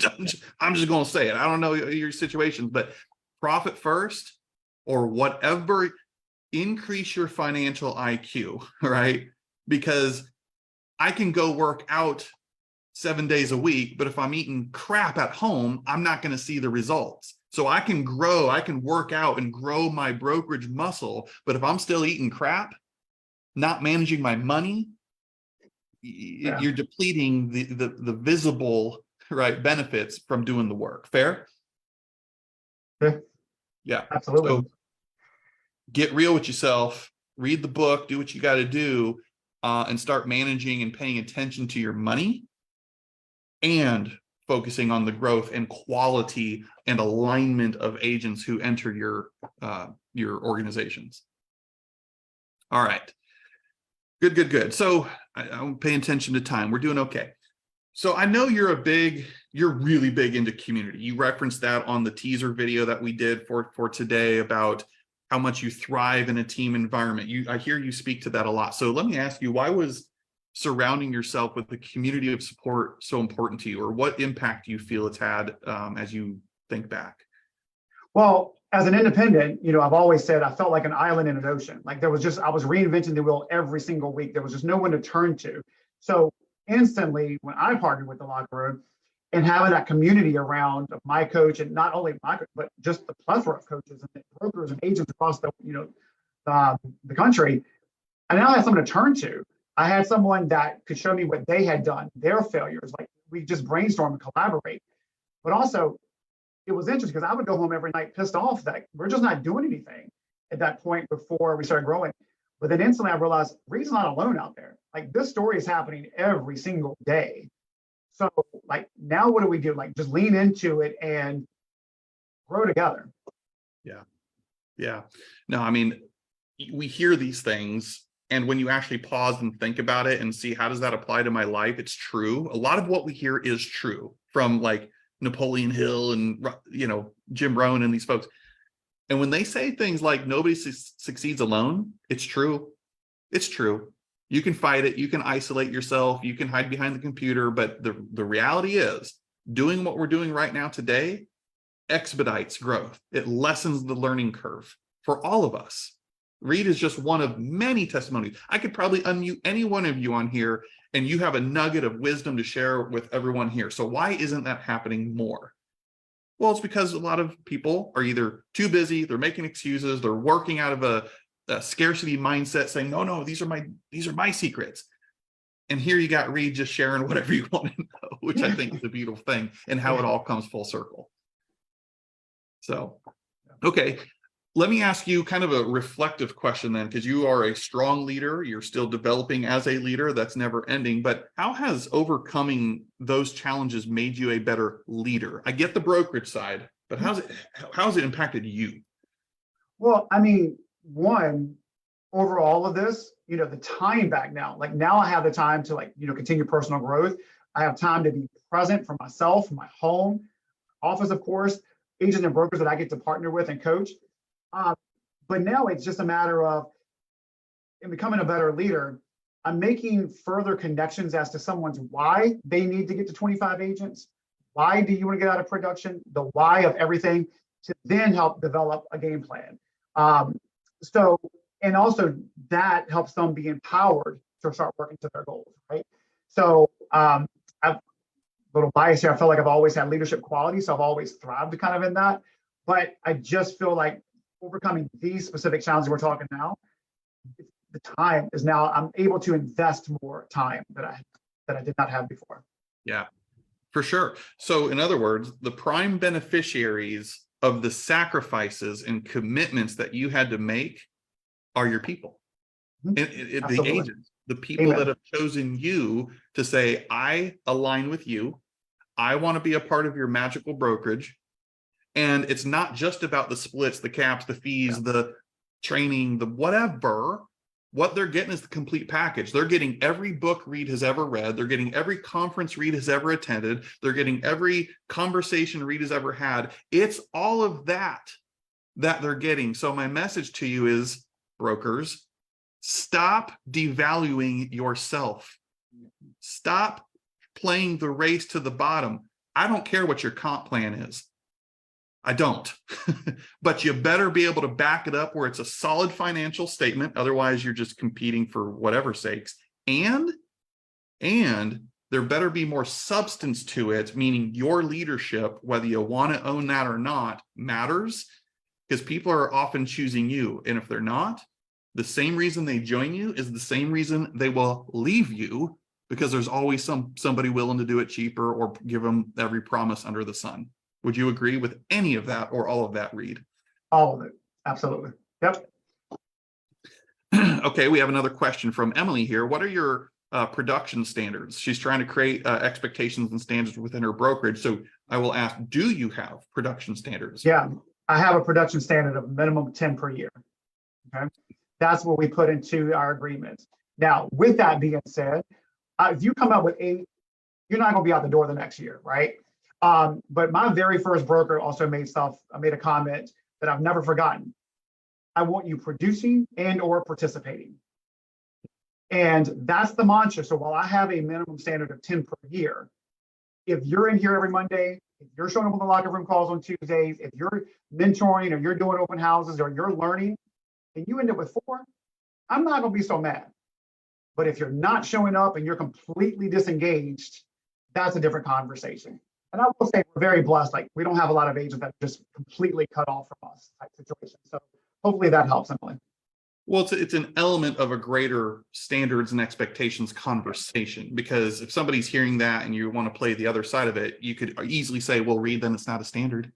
S1: just going to say it. I don't know your situations, but profit first or whatever, increase your financial IQ, right? Because I can go work out 7 days a week, but if I'm eating crap at home, I'm not going to see the results. So I can grow, I can work out and grow my brokerage muscle. But if I'm still eating crap, not managing my money, you're depleting the visible benefits from doing the work. Fair? Yeah.
S2: Absolutely.
S1: So get real with yourself, read the book, do what you got to do, and start managing and paying attention to your money and focusing on the growth and quality and alignment of agents who enter your organizations. All right. Good. So I'm paying attention to time. We're doing okay. So I know you're really big into community. You referenced that on the teaser video that we did for today about how much you thrive in a team environment. I hear you speak to that a lot. So let me ask you, why was surrounding yourself with a community of support so important to you, or what impact do you feel it's had as you think back?
S2: Well, as an independent, I've always said I felt like an island in an ocean. Like I was reinventing the wheel every single week. There was just no one to turn to. So instantly, when I partnered with the locker room and having that community around my coach, and not only my coach, but just the plethora of coaches and brokers and agents across the country, I now had someone to turn to. I had someone that could show me what they had done, their failures, like we just brainstorm and collaborate. But also, it was interesting because I would go home every night pissed off that we're just not doing anything at that point before we started growing. But then instantly I realized Reed's not alone out there. Like this story is happening every single day. So like now what do we do? Like just lean into it and grow together.
S1: Yeah. Yeah. No, I mean, we hear these things, and when you actually pause and think about it and see how does that apply to my life, it's true. A lot of what we hear is true from like Napoleon Hill and, Jim Rohn and these folks. And when they say things like nobody succeeds alone, it's true. It's true. You can fight it. You can isolate yourself. You can hide behind the computer. But the reality is doing what we're doing right now today expedites growth. It lessens the learning curve for all of us. Reed is just one of many testimonies. I could probably unmute any one of you on here and you have a nugget of wisdom to share with everyone here. So why isn't that happening more? Well, it's because a lot of people are either too busy, they're making excuses, they're working out of a scarcity mindset saying, no, these are my secrets. And here you got Reed just sharing whatever you want to know, which I think is a beautiful thing and how it all comes full circle. So, okay, let me ask you kind of a reflective question then, because you are a strong leader, you're still developing as a leader, that's never ending, but how has overcoming those challenges made you a better leader? I get the brokerage side, but how's it impacted you?
S2: Well, I mean, one, over all of this, the time back now, like now I have the time to continue personal growth. I have time to be present for myself, my home, office, of course, agents and brokers that I get to partner with and coach. But now it's just a matter of in becoming a better leader, I'm making further connections as to someone's why they need to get to 25 agents. Why do you want to get out of production? The why of everything to then help develop a game plan. And also that helps them be empowered to start working to their goals, right? So I've a little bias here. I feel like I've always had leadership qualities, so I've always thrived kind of in that. But I just feel like overcoming these specific challenges we're talking now, the time is now I'm able to invest more time that I did not have before.
S1: Yeah, for sure. So in other words, the prime beneficiaries of the sacrifices and commitments that you had to make are your people. And the agents, the people
S2: Amen.
S1: that have chosen you to say, I align with you. I want to be a part of your magical brokerage. And it's not just about the splits, the caps, the fees, the training, the whatever. What they're getting is the complete package. They're getting every book Reed has ever read. They're getting every conference Reed has ever attended. They're getting every conversation Reed has ever had. It's all of that they're getting. So my message to you is, brokers, stop devaluing yourself. Stop playing the race to the bottom. I don't care what your comp plan is. I don't. But you better be able to back it up where it's a solid financial statement. Otherwise, you're just competing for whatever sakes. And there better be more substance to it, meaning your leadership, whether you want to own that or not, matters, because people are often choosing you. And if they're not, the same reason they join you is the same reason they will leave you, because there's always somebody willing to do it cheaper or give them every promise under the sun. Would you agree with any of that or all of that, Reed?
S2: All of it. Absolutely. Yep.
S1: Okay, we have another question from Emily here. What are your production standards? She's trying to create expectations and standards within her brokerage. So I will ask, do you have production standards?
S2: Yeah, I have a production standard of minimum 10 per year. Okay. That's what we put into our agreements. Now, with that being said, if you come up with 8, you're not going to be out the door the next year, right? But my very first broker also made a comment that I've never forgotten. I want you producing and or participating. And that's the mantra. So while I have a minimum standard of 10 per year, if you're in here every Monday, if you're showing up on the locker room calls on Tuesdays, if you're mentoring or you're doing open houses or you're learning, and you end up with 4, I'm not going to be so mad. But if you're not showing up and you're completely disengaged, that's a different conversation. And I will say we're very blessed. Like we don't have a lot of agents that just completely cut off from us type situation. So hopefully that helps, Emily.
S1: Well, it's an element of a greater standards and expectations conversation, because if somebody's hearing that and you want to play the other side of it, you could easily say, well, Reed, then it's not a standard.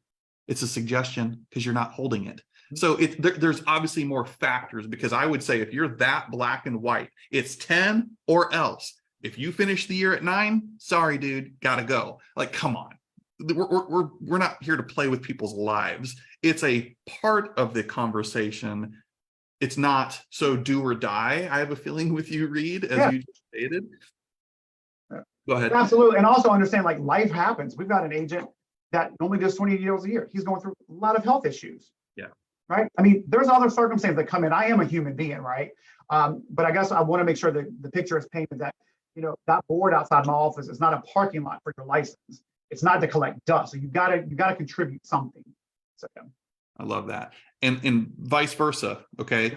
S1: It's a suggestion because you're not holding it. So there's obviously more factors, because I would say if you're that black and white, it's 10 or else. If you finish the year at 9, sorry, dude, gotta go. Like, come on. We're not here to play with people's lives. It's a part of the conversation. It's not so do or die. I have a feeling with you, Reed, as you just stated. Go ahead.
S2: Absolutely. And also understand, like, life happens. We've got an agent that only does 20 deals a year. He's going through a lot of health issues.
S1: Yeah.
S2: Right. I mean, there's other circumstances that come in. I am a human being, right? But I guess I want to make sure that the picture is painted that, that board outside my office is not a parking lot for your license. It's not to collect dust. So you gotta contribute something. So yeah.
S1: I love that. And vice versa. Okay.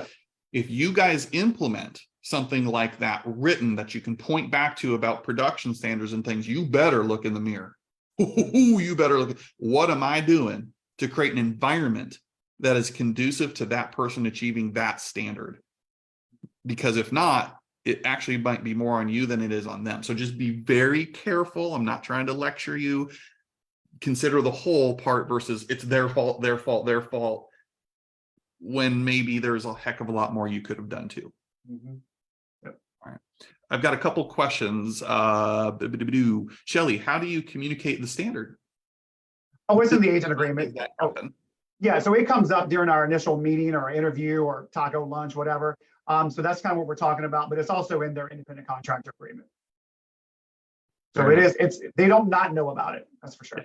S1: If you guys implement something like that written that you can point back to about production standards and things, you better look in the mirror. You better look. What am I doing to create an environment that is conducive to that person achieving that standard? Because if not, it actually might be more on you than it is on them. So just be very careful. I'm not trying to lecture you. Consider the whole part versus it's their fault, their fault, their fault, when maybe there's a heck of a lot more you could have done too. Yep. All right. I've got a couple questions. Shelly, how do you communicate the standard?
S2: Oh, it's in the agent agreement. Yeah, so it comes up during our initial meeting or interview or taco lunch, whatever. So that's kind of what we're talking about, but it's also in their independent contractor agreement. So they don't not know about it. That's for sure.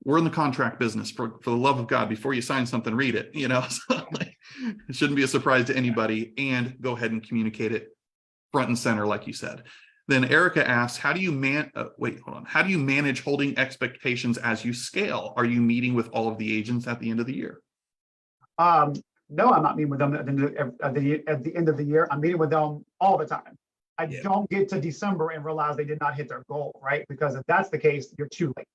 S1: We're in the contract business. For the love of God, before you sign something, read it, So, like, it shouldn't be a surprise to anybody, and go ahead and communicate it front and center, like you said. Then Erica asks, how do you How do you manage holding expectations as you scale? Are you meeting with all of the agents at the end of the year?
S2: No, I'm not meeting with them at the end of the year. I'm meeting with them all the time. I don't get to December and realize they did not hit their goal, right? Because if that's the case, you're too late.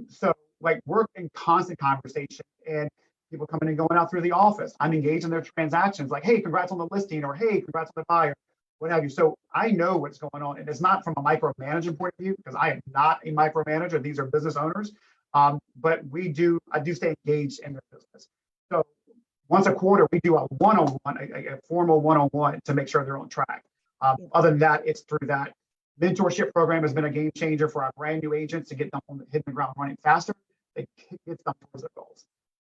S2: So like, we're in constant conversation, and people coming and going out through the office. I'm engaged in their transactions, like, hey, congrats on the listing, or hey, congrats on the buyer, what have you. So I know what's going on, and it's not from a micromanagement point of view, because I am not a micromanager. These are business owners. But I do stay engaged in their business. So once a quarter, we do a one-on-one, a formal one-on-one to make sure they're on track. Other than that, it's through that. Mentorship program has been a game changer for our brand new agents to get them hitting the ground running faster. It gets them towards their goals.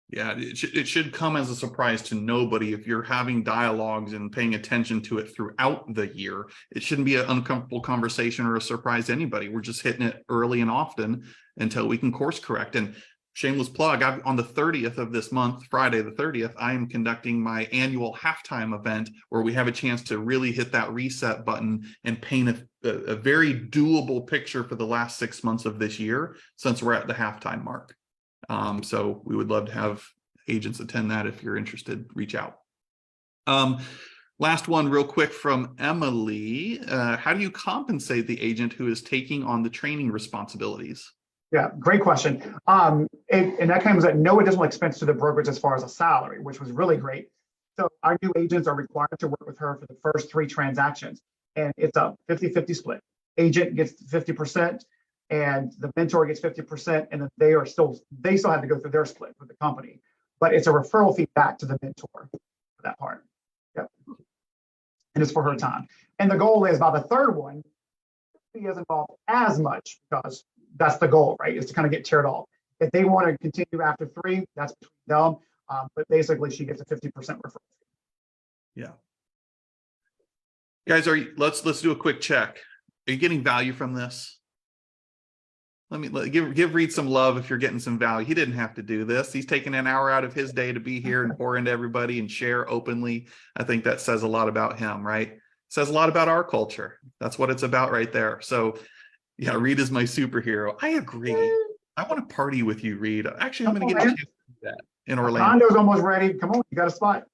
S1: Yeah, it should come as a surprise to nobody if you're having dialogues and paying attention to it throughout the year. It shouldn't be an uncomfortable conversation or a surprise to anybody. We're just hitting it early and often until we can course correct. And shameless plug, on the 30th of this month, Friday the 30th, I am conducting my annual halftime event where we have a chance to really hit that reset button and paint a very doable picture for the last 6 months of this year, since we're at the halftime mark. So we would love to have agents attend that. If you're interested, reach out. Last one real quick from Emily. How do you compensate the agent who is taking on the training responsibilities?
S2: Yeah, great question. And that comes at no additional expense to the brokerage as far as a salary, which was really great. So our new agents are required to work with her for the first 3 transactions, and it's a 50-50 split. Agent gets 50%, and the mentor gets 50%, and then they still have to go through their split with the company. But it's a referral fee back to the mentor for that part. Yep. And it's for her time. And the goal is, by the 3rd one, she isn't involved as much, because that's the goal, right? Is to kind of get tiered off. If they want to continue after 3, that's between them. But basically, she gets a 50% referral fee.
S1: Yeah. Guys, let's do a quick check. Are you getting value from this? Give Reed some love if you're getting some value. He didn't have to do this. He's taking an hour out of his day to be here and pour into everybody and share openly. I think that says a lot about him, right? It says a lot about our culture. That's what it's about right there. So yeah, Reed is my superhero. I agree. I want to party with you, Reed. Actually, I'm going to get a chance to do that in Orlando.
S2: Condo's almost ready. Come on, you got a spot.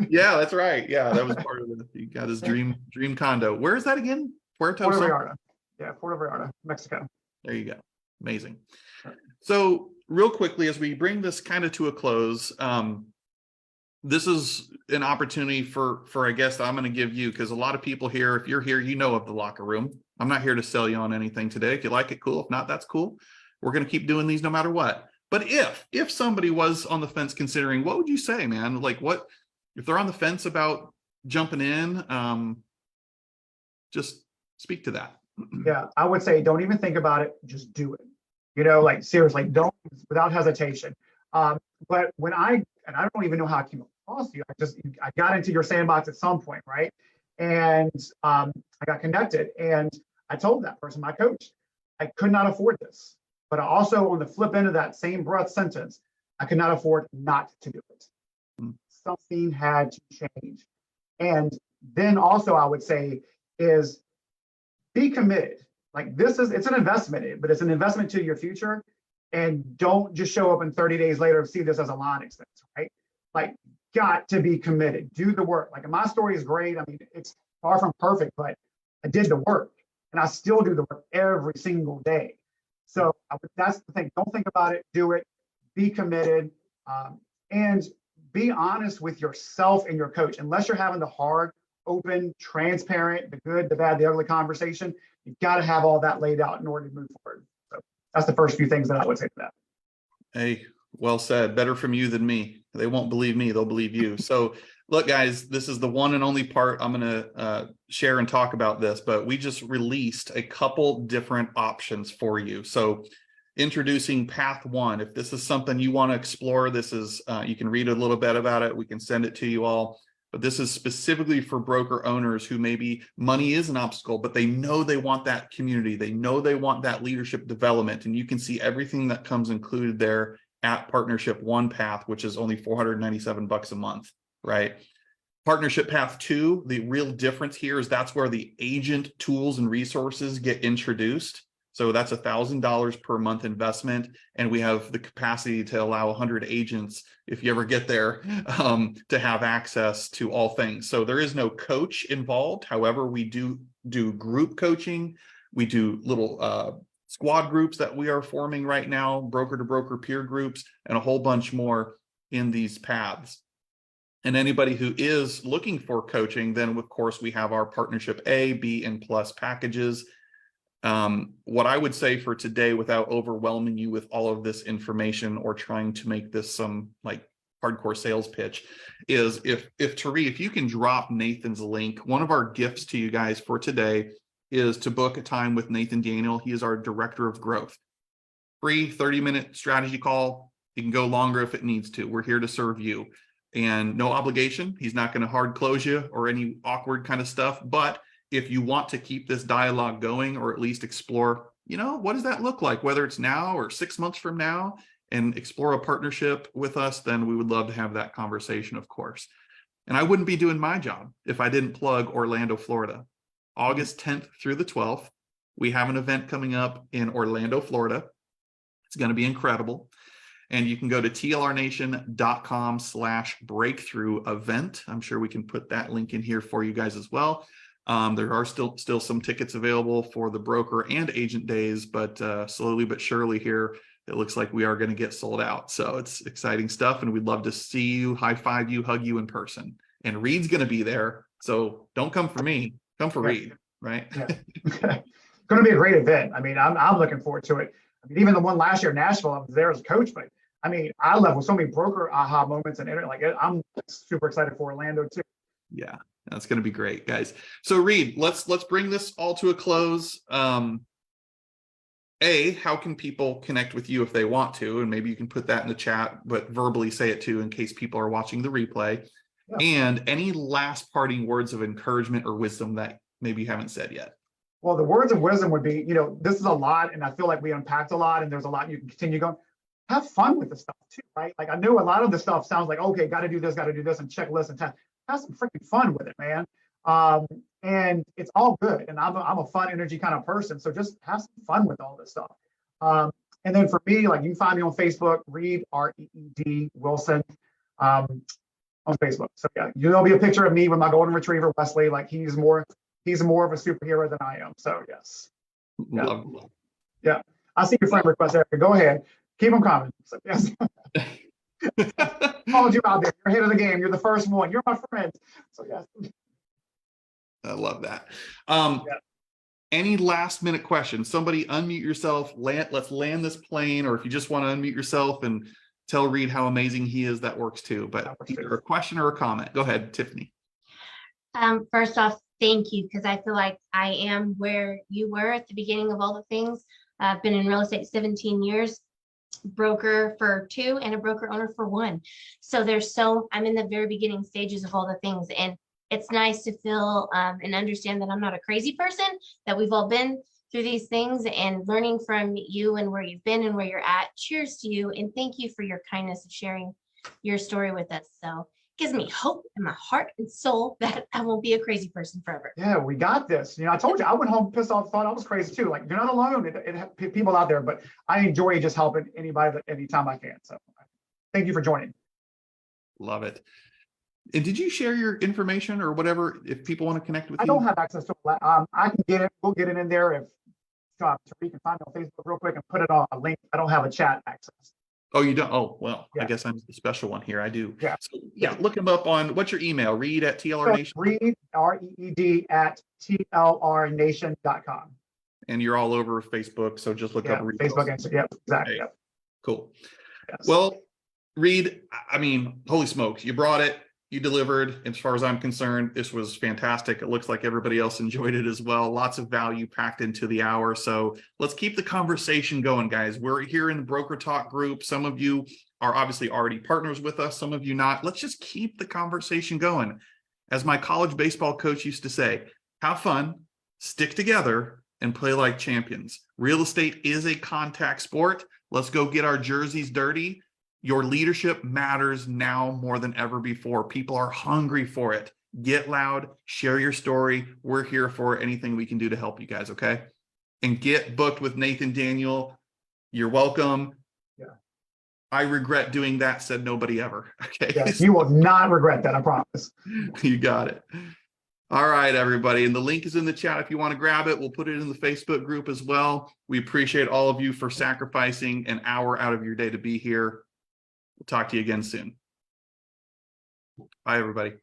S1: Yeah, that's right. Yeah, that was part of it. He got his dream condo. Where is that again? Puerto
S2: Vallarta. Yeah, Puerto Vallarta, Mexico.
S1: There you go. Amazing. So real quickly, as we bring this kind of to a close, this is an opportunity for I guess I'm going to give you, because a lot of people here, if you're here, you know of the locker room. I'm not here to sell you on anything today. If you like it, cool. If not, that's cool. We're going to keep doing these no matter what. But if somebody was on the fence considering, what would you say, man? Like, what if they're on the fence about jumping in? Just speak to that.
S2: Yeah, I would say don't even think about it, just do it. Like seriously, don't, without hesitation. But I don't even know how I came across you. I got into your sandbox at some point, right? And I got connected, and I told that person, my coach, I could not afford this. But I also, on the flip end of that same breath sentence, I could not afford not to do it. Something had to change. And then also I would say is be committed. Like it's an investment, but it's an investment to your future. And don't just show up and 30 days later and see this as a line expense, right? Like, got to be committed. Do the work. Like, my story is great. I mean, it's far from perfect, but I did the work, and I still do the work every single day. So that's the thing. Don't think about it. Do it. Be committed, and be honest with yourself and your coach. Unless you're having the hard, open, transparent, the good, the bad, the ugly conversation, you've got to have all that laid out in order to move forward. So that's the first few things that I would say to that.
S1: Hey, well said. Better from you than me. They won't believe me, they'll believe you. So look, guys, this is the one and only part I'm going to share and talk about this, but we just released a couple different options for you. So introducing path one. If this is something you want to explore, this is, you can read a little bit about it. We can send it to you all. But this is specifically for broker owners who maybe money is an obstacle, but they know they want that community. They know they want that leadership development. And you can see everything that comes included there at Partnership One Path, which is only $497 a month, right? Partnership Path Two, the real difference here is that's where the agent tools and resources get introduced. So that's $1,000 per month investment. And we have the capacity to allow 100 agents, if you ever get there, to have access to all things. So there is no coach involved. However, we do group coaching. We do little squad groups that we are forming right now, broker to broker peer groups, and a whole bunch more in these paths. And anybody who is looking for coaching, then of course we have our Partnership A, B, and Plus packages. What I would say for today, without overwhelming you with all of this information or trying to make this some like hardcore sales pitch, is if Tari, if you can drop Nathan's link, one of our gifts to you guys for today is to book a time with Nathan Daniel. He is our director of growth. Free 30-minute strategy call. You can go longer if it needs to. We're here to serve you, and no obligation. He's not going to hard close you or any awkward kind of stuff, but if you want to keep this dialogue going, or at least explore, what does that look like, whether it's now or 6 months from now, and explore a partnership with us, then we would love to have that conversation, of course. And I wouldn't be doing my job if I didn't plug Orlando, Florida. August 10th through the 12th, we have an event coming up in Orlando, Florida. It's going to be incredible. And you can go to tlrnation.com/breakthrough event. I'm sure we can put that link in here for you guys as well. There are still some tickets available for the broker and agent days, but slowly but surely here, it looks like we are going to get sold out. So it's exciting stuff, and we'd love to see you, high five you, hug you in person. And Reed's going to be there, so don't come for me, come for Reed, right?
S2: Yeah. Going to be a great event. I mean, I'm looking forward to it. I mean, even the one last year in Nashville, I was there as a coach, but I mean, I left with so many broker aha moments, and I'm super excited for Orlando too.
S1: Yeah. That's going to be great, guys. So Reed, let's bring this all to a close. How can people connect with you if they want to? And maybe you can put that in the chat, but verbally say it too, in case people are watching the replay. Yeah. And any last parting words of encouragement or wisdom that maybe you haven't said yet?
S2: Well, the words of wisdom would be, this is a lot, and I feel like we unpacked a lot, and there's a lot you can continue going. Have fun with the stuff too, right? Like, I know a lot of the stuff sounds like, okay, got to do this, and checklist and test. Have some freaking fun with it, man. And it's all good. And I'm a fun energy kind of person. So just have some fun with all this stuff. And then for me, like, you can find me on Facebook, Reed, R-E-E-D Wilson, on Facebook. So yeah, there'll be a picture of me with my golden retriever, Wesley. Like, he's more of a superhero than I am. So yes. Yeah. Yeah. I see your friend request there. Go ahead. Keep them coming. So, yes. Called you out there. You're ahead of the game. You're the first one. You're my friend. So yes.
S1: I love that.
S2: Yeah.
S1: Any last minute questions? Somebody unmute yourself. Let's land this plane, or if you just want to unmute yourself and tell Reed how amazing he is, that works too. But either a question or a comment. Go ahead, Tiffany.
S3: First off, thank you, because I feel like I am where you were at the beginning of all the things. I've been in real estate 17 years, broker for 2 and a broker owner for 1. So I'm in the very beginning stages of all the things. And it's nice to feel and understand that I'm not a crazy person, that we've all been through these things, and learning from you and where you've been and where you're at. Cheers to you. And thank you for your kindness of sharing your story with us. So gives me hope in my heart and soul that I won't be a crazy person forever.
S2: Yeah, we got this. I told you I went home pissed off, thought I was crazy too. Like, you're not alone. It people out there, but I enjoy just helping anybody anytime I can. So thank you for joining.
S1: Love it. And did you share your information or whatever if people want to connect with you?
S2: I don't have access to it. I can get it. We'll get it in there if Tariq can find me on Facebook real quick and put it on a link. I don't have a chat access.
S1: Oh, you don't? Oh, well,
S2: Yeah.
S1: I guess I'm the special one here. I do.
S2: Yeah.
S1: So, yeah. Look him up on, what's your email? Reed at TLR Nation.
S2: Reed, REED at TLRnation.com.
S1: And you're all over Facebook. So just look up Reed.
S2: Facebook, Instagram. Yep, exactly.
S1: Okay.
S2: Yep.
S1: Cool.
S2: Yes.
S1: Well, Reed, I mean, holy smokes, you brought it. You delivered. As far as I'm concerned, this was fantastic. It looks like everybody else enjoyed it as well. Lots of value packed into the hour. So let's keep the conversation going, guys. We're here in the Broker Talk group. Some of you are obviously already partners with us, some of you not. Let's just keep the conversation going. As my college baseball coach used to say, have fun, stick together, and play like champions. Real estate is a contact sport. Let's go get our jerseys dirty. Your leadership matters now more than ever before. People are hungry for it. Get loud, share your story. We're here for anything we can do to help you guys, okay? And get booked with Nathan Daniel. You're welcome.
S2: Yeah.
S1: I regret doing that, said nobody ever. Okay.
S2: Yes, you will not regret that, I promise.
S1: You got it. All right, everybody. And the link is in the chat if you want to grab it. We'll put it in the Facebook group as well. We appreciate all of you for sacrificing an hour out of your day to be here. We'll talk to you again soon. Bye, everybody.